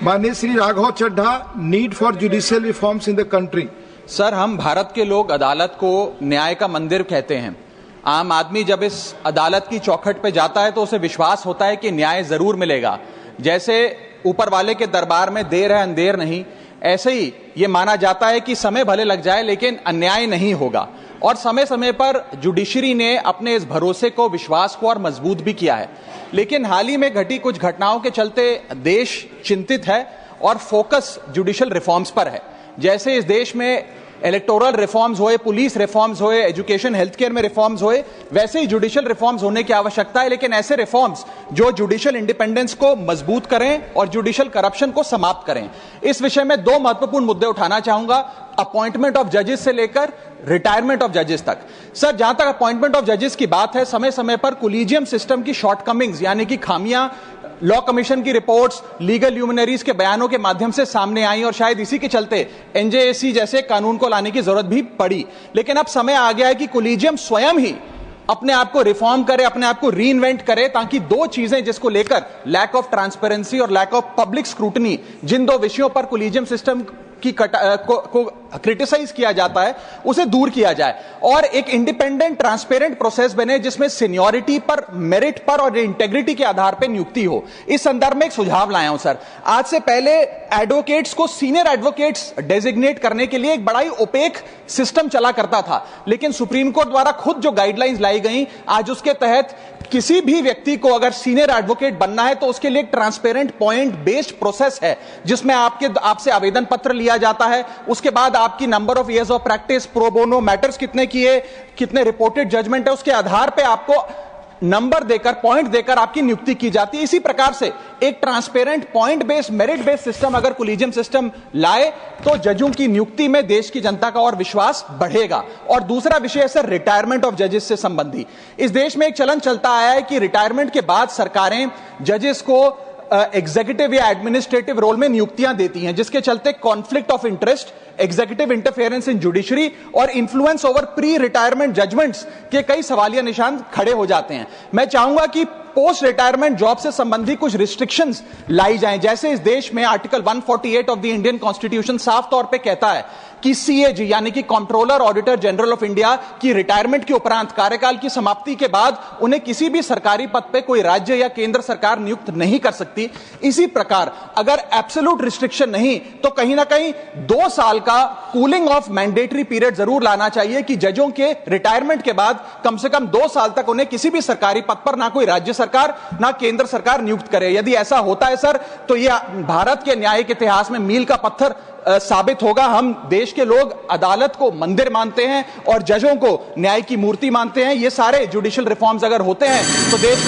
माननीय Shri Raghav Chadha, need for judicial reforms in the country. Sir, हम भारत के लोग अदालत को न्याय का मंदिर कहते हैं। आम आदमी जब इस अदालत की चौखट पे जाता है तो उसे विश्वास होता है कि न्याय जरूर मिलेगा। जैसे ऊपर वाले के दरबार में देर है अंधेर नहीं, ऐसे ही ये माना जाता है कि समय भले लग जाए लेकिन अन्याय नहीं होगा। और समय समय पर जुडिशरी ने अपने इस भरोसे को, विश्वास को और मजबूत भी किया है। लेकिन हाल ही में घटी कुछ घटनाओं के चलते देश चिंतित है और फोकस जुडिशियल रिफॉर्म्स पर है। जैसे इस देश में इलेक्टोरल रिफॉर्म्स होए, पुलिस रिफॉर्म्स होए, एजुकेशन हेल्थ केयर में रिफॉर्म्स होए, वैसे ही जुडिशियल रिफॉर्म्स होने की आवश्यकता है। लेकिन ऐसे रिफॉर्म्स जो जुडिशियल इंडिपेंडेंस को मजबूत करें और जुडिशियल करप्शन को समाप्त करें। इस विषय में दो महत्वपूर्ण मुद्दे उठाना चाहूंगा, अपॉइंटमेंट ऑफ जजेस से लेकर रिटायरमेंट ऑफ जजेस तक। सर, जहां तक अपॉइंटमेंट ऑफ जजेस की बात है, समय समय पर कोलिजियम सिस्टम की शॉर्टकमिंग्स यानी कि खामियां लॉ कमीशन की रिपोर्ट्स, लीगल ल्यूमिनरीज के बयानों के माध्यम से सामने आई और शायद इसी के चलते एनजेएसी जैसे कानून को लाने की जरूरत भी पड़ी। लेकिन अब समय आ गया है कि कोलिजियम स्वयं ही अपने आप को रिफॉर्म करे, अपने आप को रीइन्वेंट करे, ताकि दो चीजें जिसको लेकर लैक ऑफ ट्रांसपेरेंसी और लैक ऑफ पब्लिक स्क्रूटनी, जिन दो विषयों पर कोलिजियम सिस्टम की को क्रिटिसाइज किया जाता है, उसे दूर किया जाए और एक इंडिपेंडेंट ट्रांसपेरेंट प्रोसेस बने जिसमें सीनियरिटी पर, मेरिट पर और इंटेग्रिटी के आधार पर नियुक्ति हो। इस संदर्भ में एक सुझाव लाया हूं सर। आज से पहले एडवोकेट्स को सीनियर एडवोकेट्स डेजिग्नेट करने के लिए एक बड़ा ही ओपेक सिस्टम चला करता था, लेकिन सुप्रीम कोर्ट द्वारा खुद जो गाइडलाइंस लाई गई, आज उसके तहत किसी भी व्यक्ति को अगर सीनियर एडवोकेट बनना है तो उसके लिए एक ट्रांसपेरेंट पॉइंट बेस्ड प्रोसेस है, जिसमें आपसे आवेदन पत्र लिया जाता है। उसके बाद आपकी number of years of practice, pro bono matters कितने किए, कितने रिपोर्टेड जजमेंट है, उसके आधार पे आपको नंबर देकर, पॉइंट देकर आपकी नियुक्ति की जाती है। इसी प्रकार से एक transparent point based, merit based system अगर कोलिजियम सिस्टम लाए तो जजों की नियुक्ति में देश की जनता का और विश्वास बढ़ेगा। और दूसरा विषय है सर, रिटायरमेंट ऑफ जजेस से संबंधी। इस देश में एक चलन चलता आया है कि रिटायरमेंट के बाद सरकारें जजेस को एग्जीक्यूटिव या एडमिनिस्ट्रेटिव रोल में नियुक्तियां देती हैं, जिसके चलते conflict of interest, executive interference in judiciary और influence over pre retirement judgements के कई सवालिया निशान खड़े हो जाते हैं। मैं चाहूंगा कि पोस्ट रिटायरमेंट जॉब से संबंधी कुछ रिस्ट्रिक्शंस लाई जाएं। जैसे इस देश में article 148 of the Indian constitution साफ तौर पे कहता है कि सीएजी यानी कि controller auditor general of India की रिटायरमेंट के उपरांत, कार्यकाल की समाप्ति के बाद उन्हें किसी भी सरकारी पद पे कोई राज्य या केंद्र सरकार नियुक्त नहीं कर सकती। इसी प्रकार अगर एब्सोल्यूट रिस्ट्रिक्शन नहीं तो कहीं ना कहीं 2 साल का कूलिंग ऑफ मैंडेटरी पीरियड जरूर लाना चाहिए कि जजों के रिटायरमेंट के बाद कम से कम 2 साल तक उन्हें किसी भी सरकारी पद पर ना कोई राज्य सरकार ना केंद्र सरकार नियुक्त करे। यदि ऐसा होता है सर तो यह भारत के न्यायिक इतिहास में मील का पत्थर साबित होगा। हम देश के लोग अदालत को मंदिर मानते हैं और जजों को न्याय की मूर्ति मानते हैं। ये सारे जुडिशियल रिफॉर्म्स अगर होते हैं तो देश